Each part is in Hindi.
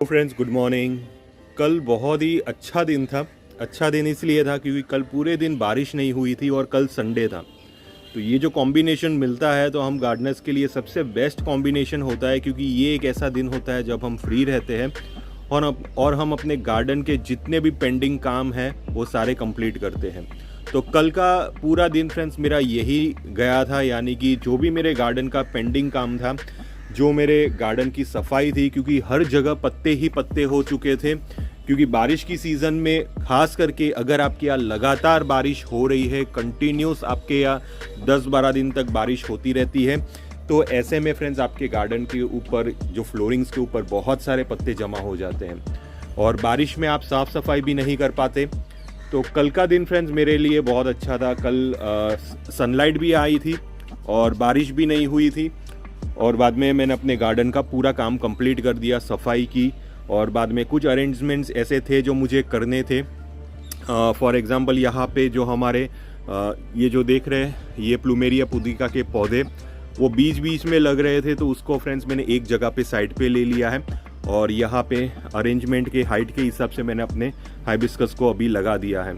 Friends, good morning. कल बहुत ही अच्छा दिन था। अच्छा दिन इसलिए था क्योंकि कल पूरे दिन बारिश नहीं हुई थी और कल संडे था। तो ये जो कॉम्बिनेशन मिलता है तो हम गार्डनर्स के लिए सबसे बेस्ट कॉम्बिनेशन होता है, क्योंकि ये एक ऐसा दिन होता है जब हम फ्री रहते हैं और हम अपने गार्डन के जितने भी पेंडिंग काम हैं वो सारे कंप्लीट करते हैं। तो कल का पूरा दिन फ्रेंड्स मेरा यही गया था, यानी कि जो भी मेरे गार्डन का पेंडिंग काम था, जो मेरे गार्डन की सफाई थी, क्योंकि हर जगह पत्ते ही पत्ते हो चुके थे। क्योंकि बारिश की सीज़न में खास करके अगर आपके यहाँ लगातार बारिश हो रही है, कंटिन्यूस आपके यहाँ 10-12 दिन तक बारिश होती रहती है, तो ऐसे में फ्रेंड्स आपके गार्डन के ऊपर जो फ्लोरिंग्स के ऊपर बहुत सारे पत्ते जमा हो जाते हैं और बारिश में आप साफ़ सफाई भी नहीं कर पाते। तो कल का दिन फ्रेंड्स मेरे लिए बहुत अच्छा था। कल सनलाइट भी आई थी और बारिश भी नहीं हुई थी, और बाद में मैंने अपने गार्डन का पूरा काम कंप्लीट कर दिया, सफाई की, और बाद में कुछ अरेंजमेंट्स ऐसे थे जो मुझे करने थे। फॉर एग्ज़ाम्पल यहाँ पे जो हमारे ये जो देख रहे हैं ये प्लूमेरिया पुदिका के पौधे वो बीच बीच में लग रहे थे, तो उसको फ्रेंड्स मैंने एक जगह पे साइड पे ले लिया है और यहाँ पे अरेंजमेंट के हाइट के हिसाब से मैंने अपने हाइबिस्कस को अभी लगा दिया है।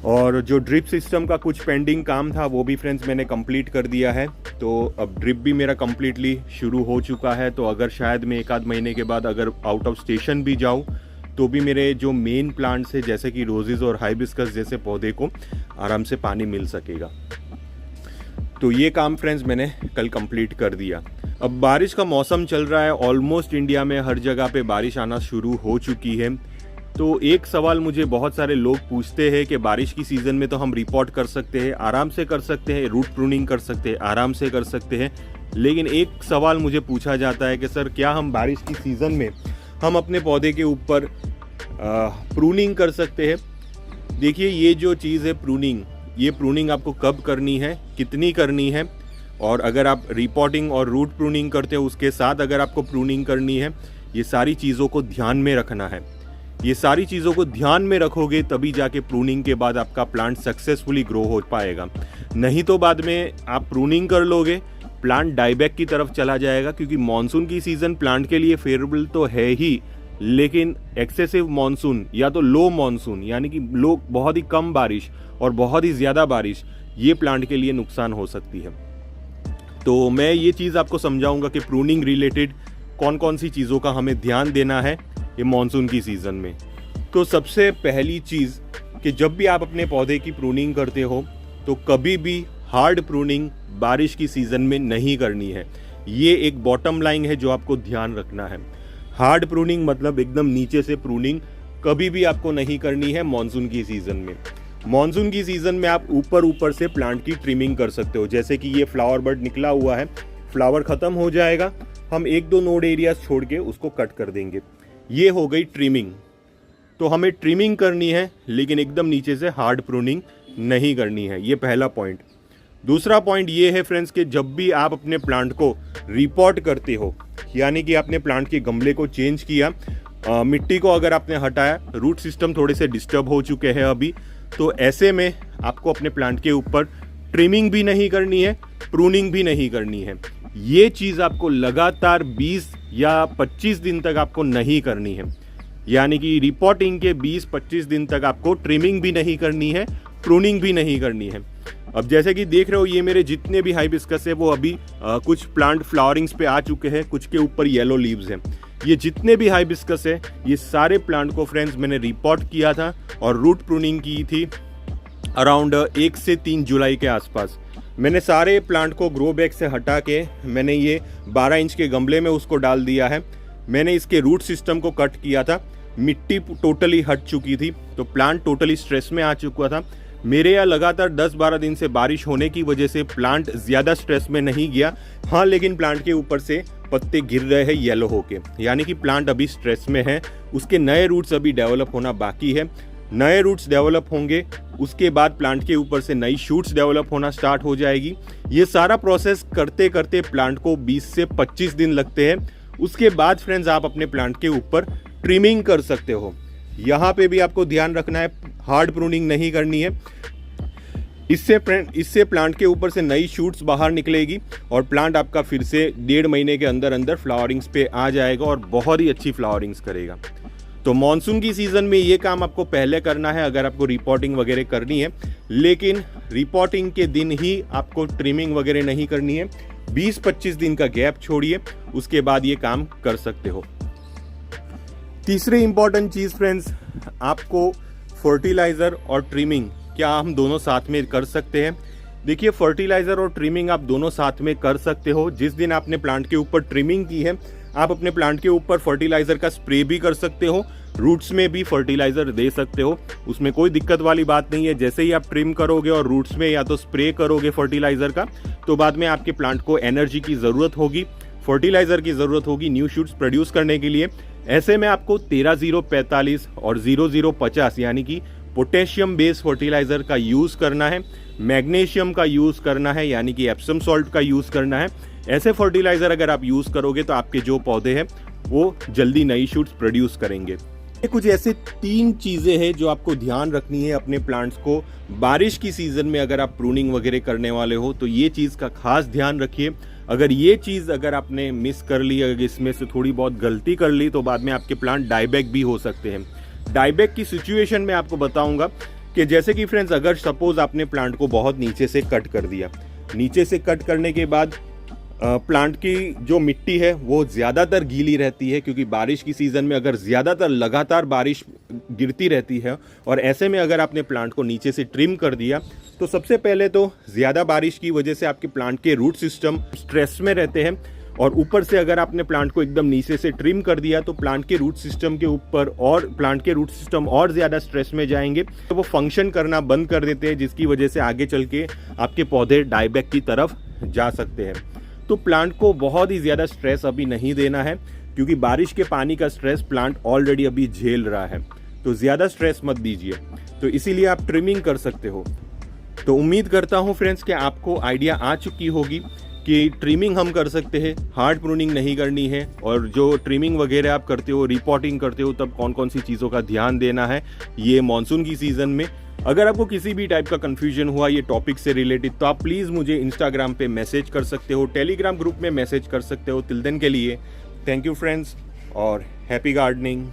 और जो ड्रिप सिस्टम का कुछ पेंडिंग काम था वो भी फ्रेंड्स मैंने कंप्लीट कर दिया है। तो अब ड्रिप भी मेरा कंप्लीटली शुरू हो चुका है। तो अगर शायद मैं 1 आध महीने के बाद अगर आउट ऑफ स्टेशन भी जाऊँ तो भी मेरे जो मेन प्लांट्स है जैसे कि रोजेस और हाइबिस्कस जैसे पौधे को आराम से पानी मिल सकेगा। तो ये काम फ्रेंड्स मैंने कल कंप्लीट कर दिया। अब बारिश का मौसम चल रहा है, ऑलमोस्ट इंडिया में हर जगह पे बारिश आना शुरू हो चुकी है। तो एक सवाल मुझे बहुत सारे लोग पूछते हैं कि बारिश की सीज़न में तो हम रिपोर्ट कर सकते हैं, आराम से कर सकते हैं, रूट प्रूनिंग कर सकते हैं, आराम से कर सकते हैं, लेकिन एक सवाल मुझे पूछा जाता है कि सर क्या हम बारिश की सीज़न में हम अपने पौधे के ऊपर प्रूनिंग कर सकते हैं? देखिए, ये जो चीज़ है प्रूनिंग, ये प्रूनिंग आपको कब करनी है, कितनी करनी है, और अगर आप रिपोर्टिंग और रूट प्रूनिंग करते हो उसके साथ अगर आपको प्रूनिंग करनी है, ये सारी चीज़ों को ध्यान में रखना है। ये सारी चीज़ों को ध्यान में रखोगे तभी जाके प्रूनिंग के बाद आपका प्लांट सक्सेसफुली ग्रो हो पाएगा। नहीं तो बाद में आप प्रूनिंग कर लोगे, प्लांट डाईबैक की तरफ चला जाएगा। क्योंकि मॉनसून की सीज़न प्लांट के लिए फेवरेबल तो है ही, लेकिन एक्सेसिव मॉनसून या तो लो मॉनसून यानी कि बहुत ही कम बारिश और बहुत ही ज़्यादा बारिश, ये प्लांट के लिए नुकसान हो सकती है। तो मैं ये चीज़ आपको समझाऊंगा कि प्रूनिंग रिलेटेड कौन कौन सी चीज़ों का हमें ध्यान देना है ये मॉनसून की सीज़न में। तो सबसे पहली चीज़ कि जब भी आप अपने पौधे की प्रूनिंग करते हो तो कभी भी हार्ड प्रूनिंग बारिश की सीज़न में नहीं करनी है। ये एक बॉटम लाइन है जो आपको ध्यान रखना है। हार्ड प्रूनिंग मतलब एकदम नीचे से प्रूनिंग कभी भी आपको नहीं करनी है मॉनसून की सीज़न में। मॉनसून की सीज़न में आप ऊपर से प्लांट की ट्रिमिंग कर सकते हो। जैसे कि ये फ्लावर बड निकला हुआ है, फ्लावर ख़त्म हो जाएगा, हम 1-2 नोड एरियाज छोड़ के उसको कट कर देंगे। ये हो गई ट्रिमिंग। तो हमें ट्रिमिंग करनी है लेकिन एकदम नीचे से हार्ड प्रूनिंग नहीं करनी है। ये पहला पॉइंट। दूसरा पॉइंट ये है फ्रेंड्स कि जब भी आप अपने प्लांट को रिपोर्ट करते हो, यानी कि आपने प्लांट के गमले को चेंज किया, मिट्टी को अगर आपने हटाया, रूट सिस्टम थोड़े से डिस्टर्ब हो चुके हैं अभी, तो ऐसे में आपको अपने प्लांट के ऊपर ट्रिमिंग भी नहीं करनी है, प्रूनिंग भी नहीं करनी है। ये चीज़ आपको लगातार 20 या 25 दिन तक आपको नहीं करनी है। यानी कि रिपोर्टिंग के 20-25 दिन तक आपको ट्रिमिंग भी नहीं करनी है, प्रूनिंग भी नहीं करनी है। अब जैसे कि देख रहे हो ये मेरे जितने भी हाइबिस्कस है वो अभी कुछ प्लांट फ्लावरिंग्स पे आ चुके हैं, कुछ के ऊपर येलो लीव्स हैं। ये जितने भी हाइबिस्कस है ये सारे प्लांट को फ्रेंड्स मैंने रिपोर्ट किया था और रूट प्रूनिंग की थी अराउंड 1 से 3 जुलाई के आसपास। मैंने सारे प्लांट को ग्रो बैग से हटा के मैंने ये 12 इंच के गमले में उसको डाल दिया है। मैंने इसके रूट सिस्टम को कट किया था, मिट्टी टोटली हट चुकी थी, तो प्लांट टोटली स्ट्रेस में आ चुका था। मेरे यहाँ लगातार 10-12 दिन से बारिश होने की वजह से प्लांट ज़्यादा स्ट्रेस में नहीं गया। हाँ, लेकिन प्लांट के ऊपर से पत्ते गिर रहे हैं येलो होके, यानी कि प्लांट अभी स्ट्रेस में है। उसके नए रूट्स अभी डेवलप होना बाकी है। नए रूट्स डेवलप होंगे, उसके बाद प्लांट के ऊपर से नई शूट्स डेवलप होना स्टार्ट हो जाएगी। ये सारा प्रोसेस करते करते प्लांट को 20 से 25 दिन लगते हैं। उसके बाद फ्रेंड्स आप अपने प्लांट के ऊपर ट्रिमिंग कर सकते हो। यहाँ पे भी आपको ध्यान रखना है, हार्ड प्रूनिंग नहीं करनी है। इससे प्लांट के ऊपर से नई शूट्स बाहर निकलेगी और प्लांट आपका फिर से 1.5 महीने के अंदर अंदर फ्लावरिंग्स पे आ जाएगा और बहुत ही अच्छी फ्लावरिंग्स करेगा। तो मॉनसून की सीज़न में ये काम आपको पहले करना है अगर आपको रिपोर्टिंग वगैरह करनी है, लेकिन रिपोर्टिंग के दिन ही आपको ट्रिमिंग वगैरह नहीं करनी है। 20-25 दिन का गैप छोड़िए, उसके बाद ये काम कर सकते हो। तीसरी इंपॉर्टेंट चीज़ फ्रेंड्स, आपको फर्टिलाइज़र और ट्रिमिंग क्या हम दोनों साथ में कर सकते हैं? देखिए, फर्टिलाइज़र और ट्रिमिंग आप दोनों साथ में कर सकते हो। जिस दिन आपने प्लांट के ऊपर ट्रिमिंग की है, आप अपने प्लांट के ऊपर फर्टिलाइज़र का स्प्रे भी कर सकते हो, रूट्स में भी फर्टिलाइज़र दे सकते हो, उसमें कोई दिक्कत वाली बात नहीं है। जैसे ही आप ट्रिम करोगे और रूट्स में या तो स्प्रे करोगे फर्टिलाइज़र का, तो बाद में आपके प्लांट को एनर्जी की ज़रूरत होगी, फर्टिलाइज़र की ज़रूरत होगी न्यू शूट्स प्रोड्यूस करने के लिए। ऐसे में आपको 13-0-45 और 0-0-50 यानी कि पोटेशियम बेस्ड फर्टिलाइज़र का यूज़ करना है, मैग्नीशियम का यूज़ करना है यानी कि एप्सम सॉल्ट का यूज़ करना है। ऐसे फर्टिलाइज़र अगर आप यूज़ करोगे तो आपके जो पौधे हैं वो जल्दी नई शूट्स प्रोड्यूस करेंगे। ये कुछ ऐसे 3 चीज़ें हैं जो आपको ध्यान रखनी है अपने प्लांट्स को। बारिश की सीज़न में अगर आप प्रूनिंग वगैरह करने वाले हो तो ये चीज़ का खास ध्यान रखिए। अगर ये चीज़ अगर आपने मिस कर ली, अगर इसमें से थोड़ी बहुत गलती कर ली, तो बाद में आपके प्लांट डाईबैक भी हो सकते हैं। डाईबैक की सिचुएशन में आपको बताऊंगा कि जैसे कि फ्रेंड्स, अगर सपोज आपने प्लांट को बहुत नीचे से कट कर दिया, नीचे से कट करने के बाद प्लांट की जो मिट्टी है वो ज़्यादातर गीली रहती है, क्योंकि बारिश की सीज़न में अगर ज़्यादातर लगातार बारिश गिरती रहती है और ऐसे में अगर आपने प्लांट को नीचे से ट्रिम कर दिया, तो सबसे पहले तो ज़्यादा बारिश की वजह से आपके प्लांट के रूट सिस्टम स्ट्रेस में रहते हैं, और ऊपर से अगर आपने प्लांट को एकदम नीचे से ट्रिम कर दिया तो प्लांट के रूट सिस्टम के ऊपर और प्लांट के रूट सिस्टम और ज़्यादा स्ट्रेस में जाएंगे, तो वो फंक्शन करना बंद कर देते हैं, जिसकी वजह से आगे चल के आपके पौधे डाईबैक की तरफ जा सकते हैं। तो प्लांट को बहुत ही ज़्यादा स्ट्रेस अभी नहीं देना है, क्योंकि बारिश के पानी का स्ट्रेस प्लांट ऑलरेडी अभी झेल रहा है, तो ज़्यादा स्ट्रेस मत दीजिए। तो इसीलिए आप ट्रिमिंग कर सकते हो। तो उम्मीद करता हूँ फ्रेंड्स कि आपको आइडिया आ चुकी होगी कि ट्रिमिंग हम कर सकते हैं, हार्ड प्रूनिंग नहीं करनी है, और जो ट्रिमिंग वगैरह आप करते हो, रिपोर्टिंग करते हो, तब कौन कौन सी चीज़ों का ध्यान देना है ये मॉनसून की सीज़न में। अगर आपको किसी भी टाइप का कन्फ्यूजन हुआ ये टॉपिक से रिलेटेड, तो आप प्लीज़ मुझे इंस्टाग्राम पे मैसेज कर सकते हो, टेलीग्राम ग्रुप में मैसेज कर सकते हो। टिल देन के लिए थैंक यू फ्रेंड्स और हैप्पी गार्डनिंग।